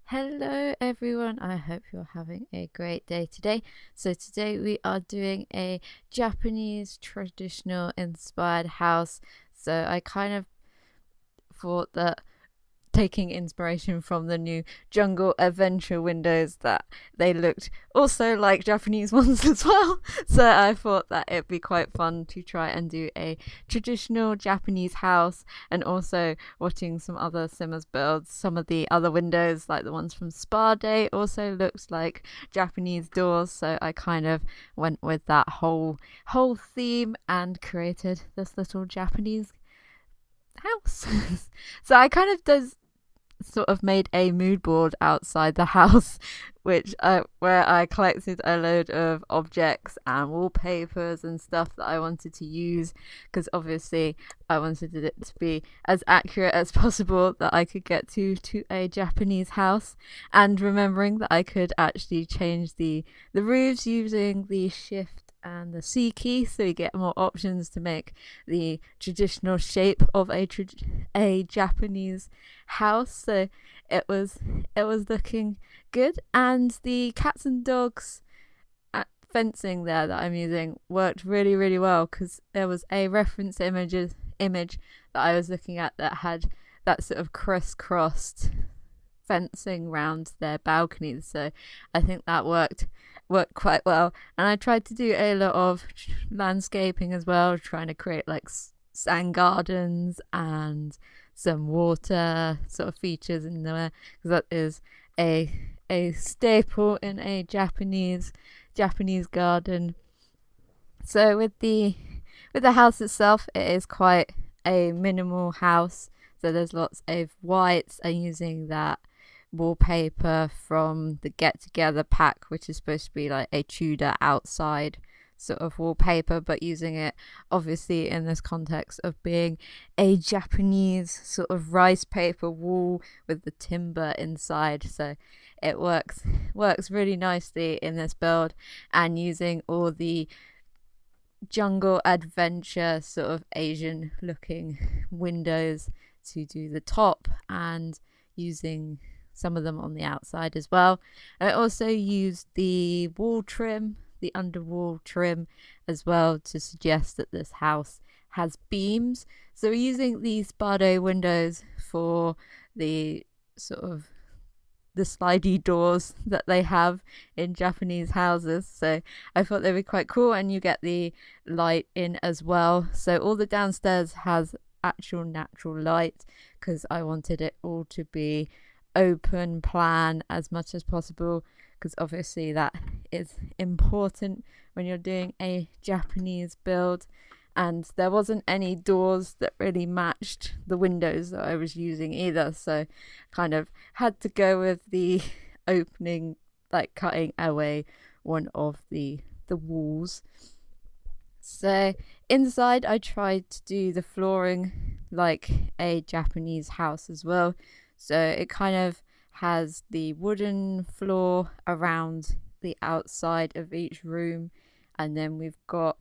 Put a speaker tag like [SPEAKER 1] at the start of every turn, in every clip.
[SPEAKER 1] Hello everyone, I hope you're having a great day today. So today we are doing a Japanese traditional inspired house. So I kind of thought that taking inspiration from the new jungle adventure windows, that they looked also like Japanese ones as well. So I thought that it'd be quite fun to try and do a traditional Japanese house, and also watching some other Simmers builds. Some of the other windows, like the ones from Spa Day, also looks like Japanese doors. So I kind of went with that whole theme and created this little Japanese house. So I kind of does sort of made a mood board outside the house, which where I collected a load of objects and wallpapers and stuff that I wanted to use, because obviously I wanted it to be as accurate as possible that I could get to a Japanese house, and remembering that I could actually change the roofs using the shift and the C key, so you get more options to make the traditional shape of a Japanese house. So it was looking good, and the cats and dogs fencing there that I'm using worked really well, because there was a reference image that I was looking at that had that sort of crisscrossed fencing round their balconies. So I think that worked quite well. And I tried to do a lot of landscaping as well, trying to create like sand gardens and some water sort of features in there, because that is a staple in a Japanese garden. So with the house itself, it is quite a minimal house. So there's lots of whites. I'm using that wallpaper from the Get Together pack, which is supposed to be like a Tudor outside sort of wallpaper, but using it obviously in this context of being a Japanese sort of rice paper wall with the timber inside. So it works really nicely in this build, and using all the jungle adventure sort of Asian looking windows to do the top, and using some of them on the outside as well. I also used the wall trim, the underwall trim as well, to suggest that this house has beams. So we're using these Bardo windows for the sort of the slidey doors that they have in Japanese houses. So I thought they'd be quite cool, and you get the light in as well. So all the downstairs has actual natural light, because I wanted it all to be open plan as much as possible, because obviously that is important when you're doing a Japanese build. And there wasn't any doors that really matched the windows that I was using either, so kind of had to go with the opening, like cutting away one of the walls. So inside I tried to do the flooring like a Japanese house as well. So it kind of has the wooden floor around the outside of each room, and then we've got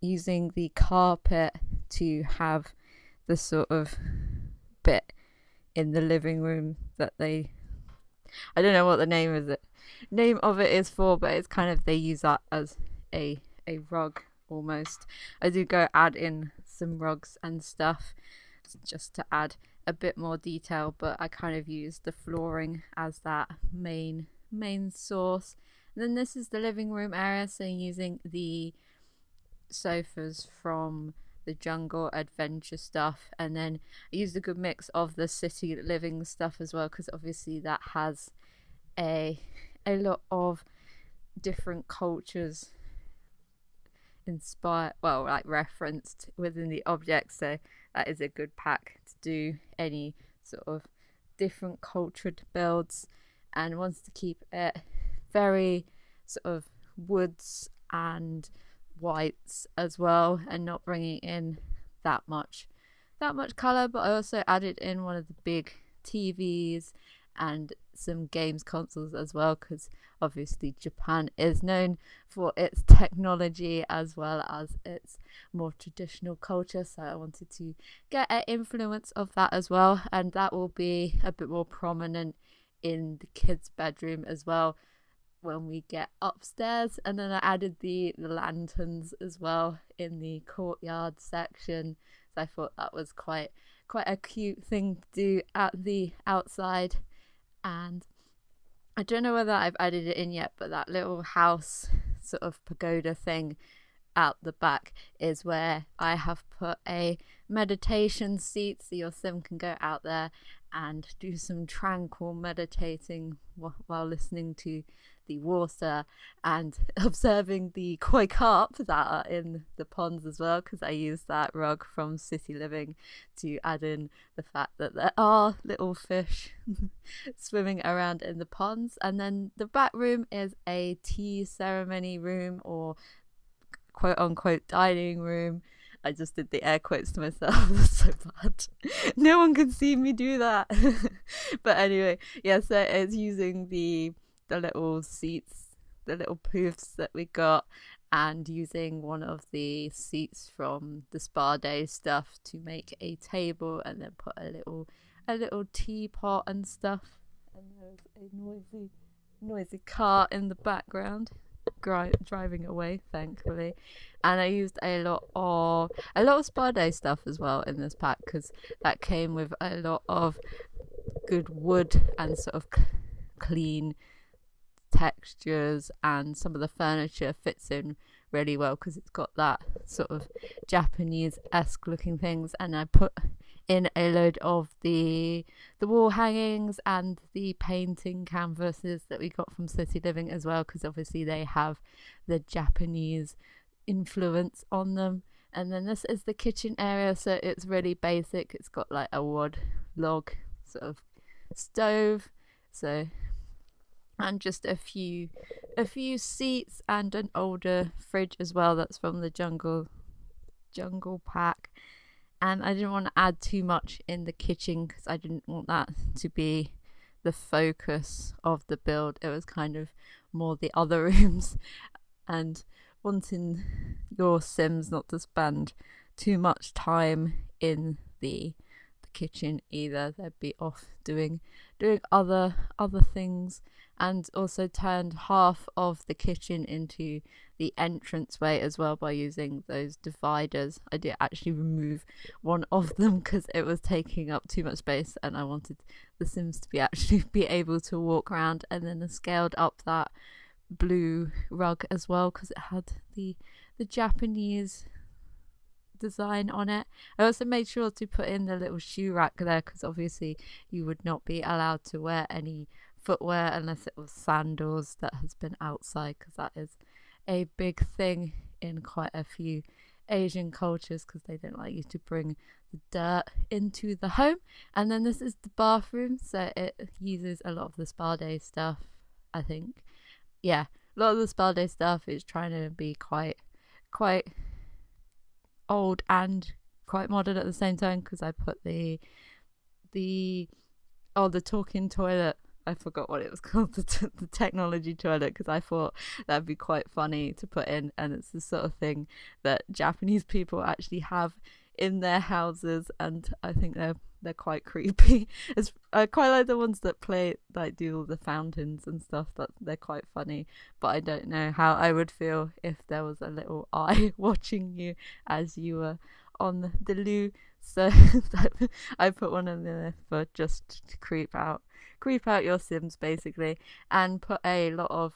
[SPEAKER 1] using the carpet to have the sort of bit in the living room that I don't know what the name of it is for, but it's kind of, they use that as a rug almost. I do go add in some rugs and stuff just to add a bit more detail, but I kind of use the flooring as that main source. And then this is the living room area, so using the sofas from the jungle adventure stuff, and then I used a good mix of the city living stuff as well, because obviously that has a lot of different cultures referenced within the objects. So that is a good pack to do any sort of different cultured builds, and wants to keep it very sort of woods and whites as well, and not bringing in that much color. But I also added in one of the big TVs and some games consoles as well, because obviously Japan is known for its technology as well as its more traditional culture, so I wanted to get an influence of that as well, and that will be a bit more prominent in the kids' bedroom as well when we get upstairs. And then I added the lanterns as well in the courtyard section, so I thought that was quite a cute thing to do at the outside. And I don't know whether I've added it in yet, but that little house sort of pagoda thing out the back is where I have put a meditation seat, so your sim can go out there and do some tranquil meditating while listening to the water and observing the koi carp that are in the ponds as well, because I used that rug from City Living to add in the fact that there are little fish swimming around in the ponds. And then the back room is a tea ceremony room, or quote unquote dining room. I just did the air quotes to myself. That's so bad. No one can see me do that. But anyway, yeah, so it's using the little seats, the little poofs that we got, and using one of the seats from the spa day stuff to make a table, and then put a little teapot and stuff. And there's a noisy car in the background driving away, thankfully. And I used a lot of spa day stuff as well in this pack, because that came with a lot of good wood and sort of clean textures, and some of the furniture fits in really well because it's got that sort of Japanese-esque looking things. And I put in a load of the wall hangings and the painting canvases that we got from City Living as well, because obviously they have the Japanese influence on them. And then this is the kitchen area, so it's really basic. It's got like a wood log sort of stove, so, and just a few seats and an older fridge as well that's from the jungle pack. And I didn't want to add too much in the kitchen because I didn't want that to be the focus of the build. It was kind of more the other rooms, and wanting your Sims not to spend too much time in the kitchen either. They'd be off doing other things. And also turned half of the kitchen into the entranceway as well by using those dividers. I did actually remove one of them because it was taking up too much space, and I wanted the Sims to be able to walk around. And then I scaled up that blue rug as well because it had the Japanese design on it. I also made sure to put in the little shoe rack there because obviously you would not be allowed to wear any footwear unless it was sandals that has been outside, because that is a big thing in quite a few Asian cultures, because they don't like you to bring the dirt into the home. And then this is the bathroom, so it uses a lot of the spa day stuff. I think, yeah, a lot of the spa day stuff is trying to be quite old and quite modern at the same time, because I put the talking toilet. I forgot what it was called, the technology toilet, because I thought that'd be quite funny to put in, and it's the sort of thing that Japanese people actually have in their houses, and I think they're quite creepy. I quite like the ones that do all the fountains and stuff. That they're quite funny, but I don't know how I would feel if there was a little eye watching you as you were on the loo. So I put one in there for just to creep out your Sims basically, and put a lot of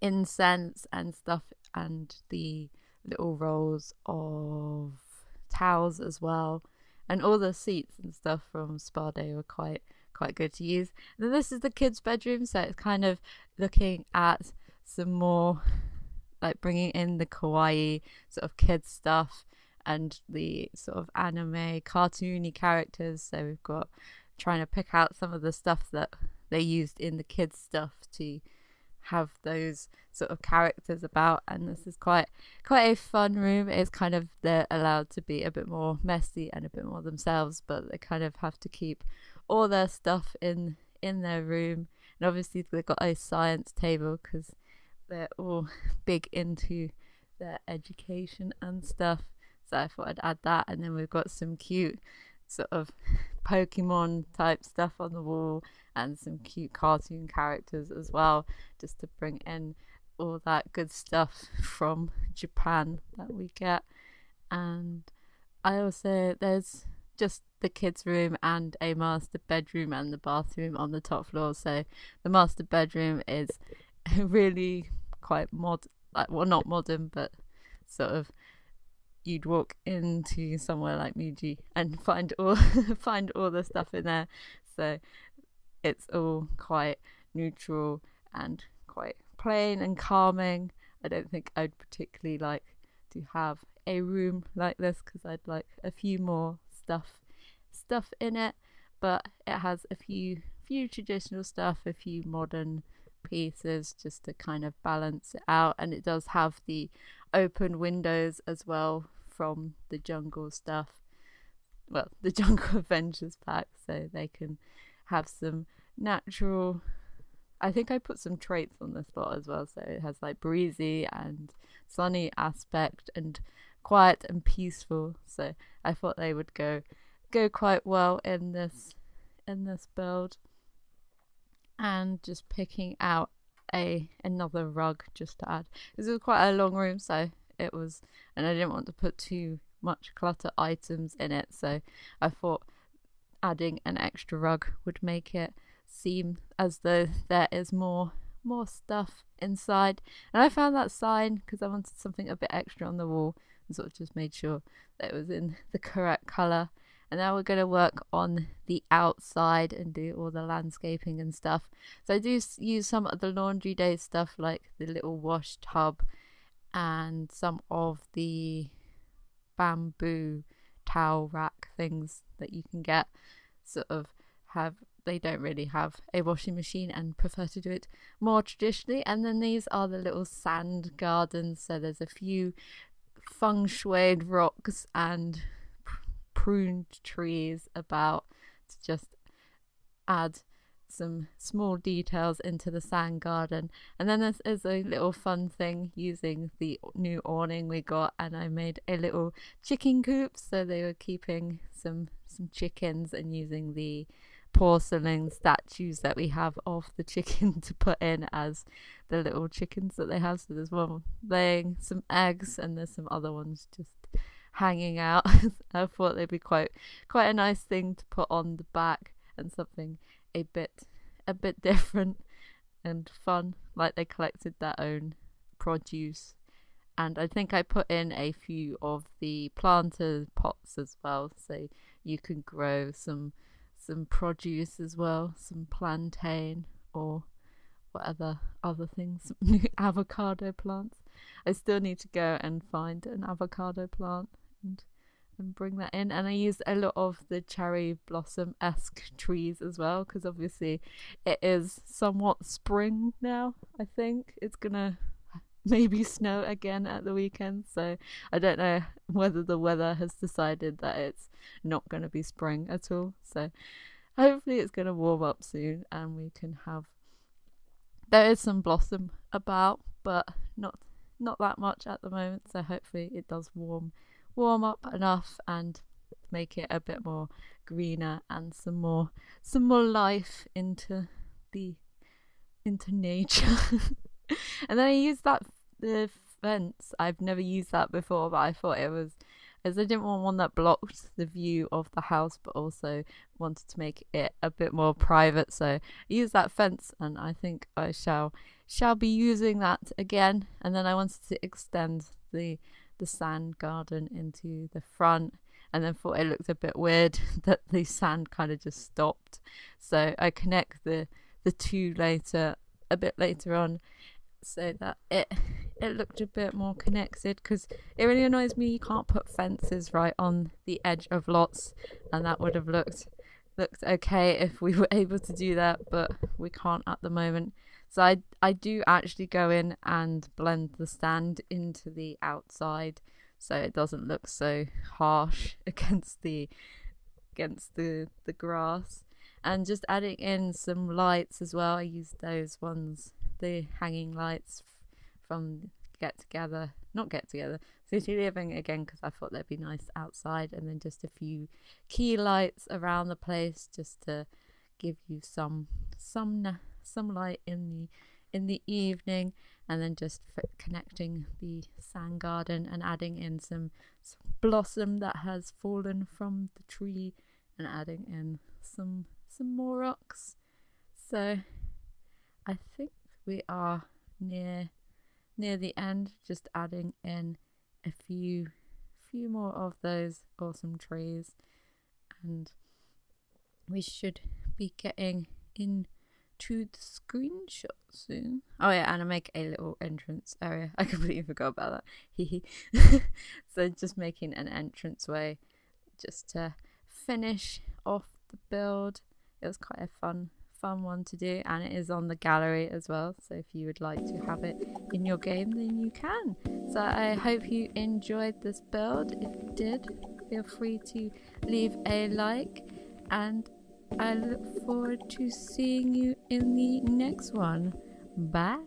[SPEAKER 1] incense and stuff, and the little rolls of towels as well, and all the seats and stuff from Spa Day were quite good to use. And then this is the kids' bedroom, so it's kind of looking at some more like bringing in the kawaii sort of kids stuff and the sort of anime cartoony characters. So we've got trying to pick out some of the stuff that they used in the kids stuff to have those sort of characters about. And this is quite a fun room. It's kind of, they're allowed to be a bit more messy and a bit more themselves, but they kind of have to keep all their stuff in in their room. And obviously they've got a science table because they're all big into their education and stuff. So I thought I'd add that. And then we've got some cute sort of Pokemon type stuff on the wall and some cute cartoon characters as well, just to bring in all that good stuff from Japan that we get. And I also, there's just the kids' room and a master bedroom and the bathroom on the top floor. So the master bedroom is really quite like, well, not modern, but sort of you'd walk into somewhere like Muji and find all find all the stuff in there. So it's all quite neutral and quite plain and calming. I don't think I'd particularly like to have a room like this because I'd like a few more stuff in it, but it has a few traditional stuff, a few modern pieces just to kind of balance it out. And it does have the open windows as well from the jungle stuff, well, the Jungle Adventures pack, so they can have some natural, I think I put some traits on this lot as well, so it has like breezy and sunny aspect and quiet and peaceful. So I thought they would go quite well in this build. And just picking out another rug just to add, because it was quite a long room, so it was, and I didn't want to put too much clutter items in it, so I thought adding an extra rug would make it seem as though there is more stuff inside. And I found that sign because I wanted something a bit extra on the wall and sort of just made sure that it was in the correct colour. And now we're going to work on the outside and do all the landscaping and stuff. So I do use some of the laundry day stuff, like the little wash tub and some of the bamboo towel rack things that you can get. Sort of they don't really have a washing machine and prefer to do it more traditionally. And then these are the little sand gardens. So there's a few feng shuied rocks and pruned trees about to just add some small details into the sand garden. And then this is a little fun thing using the new awning we got, and I made a little chicken coop, so they were keeping some chickens and using the porcelain statues that we have of the chicken to put in as the little chickens that they have. So there's one laying some eggs and there's some other ones just hanging out. I thought they'd be quite a nice thing to put on the back, and something a bit different and fun, like they collected their own produce. And I think I put in a few of the planter pots as well, so you can grow some produce as well, some plantain or whatever other things, avocado plants. I still need to go and find an avocado plant and bring that in. And I used a lot of the cherry blossom-esque trees as well, because obviously it is somewhat spring now. I think it's gonna maybe snow again at the weekend, so I don't know whether the weather has decided that it's not going to be spring at all. So hopefully it's going to warm up soon and we can have, there is some blossom about, but not that much at the moment, so hopefully it does warm up enough and make it a bit more greener and some more life into nature. And then I used the fence. I've never used that before, but I thought it was, as I didn't want one that blocked the view of the house, but also wanted to make it a bit more private. So I used that fence, and I think I shall be using that again. And then I wanted to extend the sand garden into the front, and then thought it looked a bit weird that the sand kind of just stopped. So I connect the two a bit later on, so that it looked a bit more connected, because it really annoys me you can't put fences right on the edge of lots, and that would have looked okay if we were able to do that, but we can't at the moment. So I do actually go in and blend the sand into the outside so it doesn't look so harsh against the grass. and just adding in some lights as well. I used those ones, the hanging lights from not get together, city living again, because I thought they'd be nice outside, and then just a few key lights around the place just to give you some light in the evening, and then just connecting the sand garden and adding in some blossom that has fallen from the tree, and adding in some more rocks. So I think we are near the end, just adding in a few more of those awesome trees, and we should be getting into the screenshot soon. Oh yeah, and I make a little entrance area. I completely forgot about that. So just making an entrance way just to finish off the build. It was quite a fun one to do, and it is on the gallery as well, so if you would like to have it in your game, then you can. So I hope you enjoyed this build. If you did, feel free to leave a like, and I look forward to seeing you in the next one. Bye.